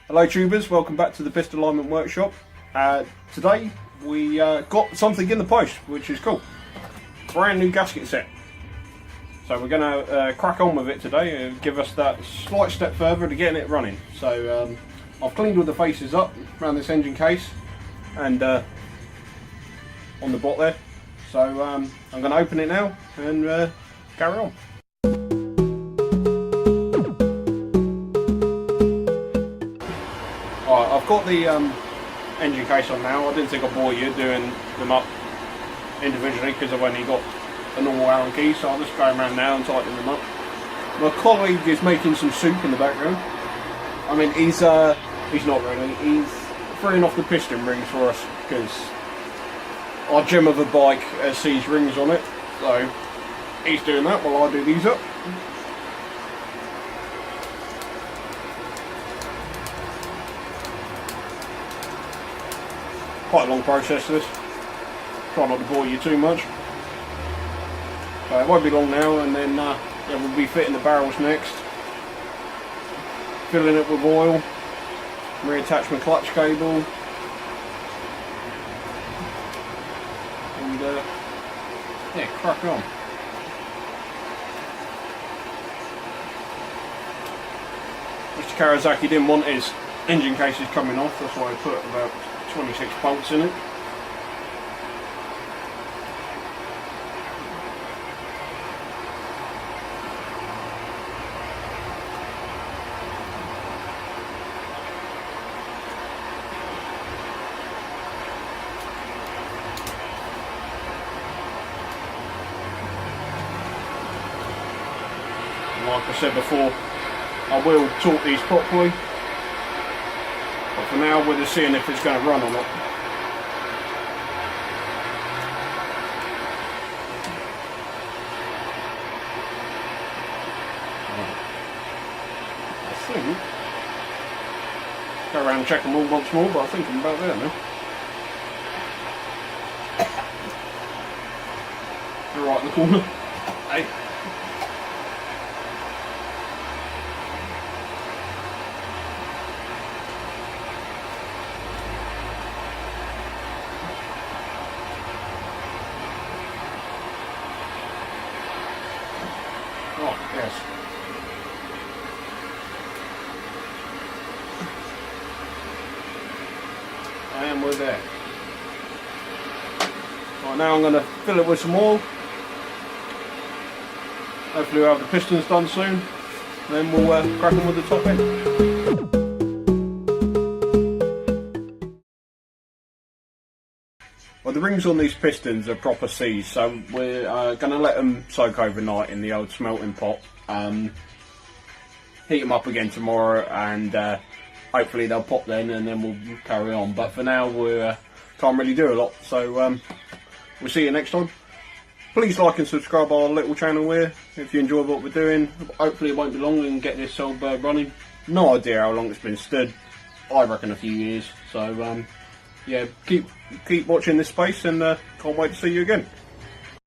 Hello tubers, welcome back to the Piston Alignment Workshop. Today we got something in the post which is cool. Brand new gasket set. So we're going to crack on with it today and give us that slight step further to getting it running. So I've cleaned all the faces up around this engine case and on the bot there. So I'm going to open it now and carry on. Alright, I've got the engine case on now. I didn't think I'd bore you doing them up individually because I've only got a normal Allen key, so I'll just go around now and tighten them up. My colleague is making some soup in the background. I mean, he's not really. He's freeing off the piston rings for us because our gem of a bike has these rings on it. So he's doing that while I do these up. Quite a long process this. Try not to bore you too much. It won't be long now, and then yeah, we'll be fitting the barrels next. Filling it with oil. Reattach my clutch cable. And yeah, crack on. Mr. Kawasaki didn't want his engine cases coming off, that's why I put about 26 bolts in it. Like I said before, I will torque these properly. But for now, we're just seeing if it's going to run or not. I think, go around and check them all once more, but I think I'm about there now. They're right in the corner. Hey. Oh, yes. And we're there. Right, now I'm going to fill it with some oil. Hopefully we'll have the pistons done soon. Then we'll crack on with the top end. Well, the rings on these pistons are proper C's, so we're going to let them soak overnight in the old smelting pot. Heat them up again tomorrow, and hopefully they'll pop then, and then we'll carry on. But for now, we can't really do a lot, so we'll see you next time. Please like and subscribe our little channel here if you enjoy what we're doing. Hopefully it won't be long and get this old bird running. No idea how long it's been stood. I reckon a few years. So yeah, keep watching this space, and can't wait to see you again.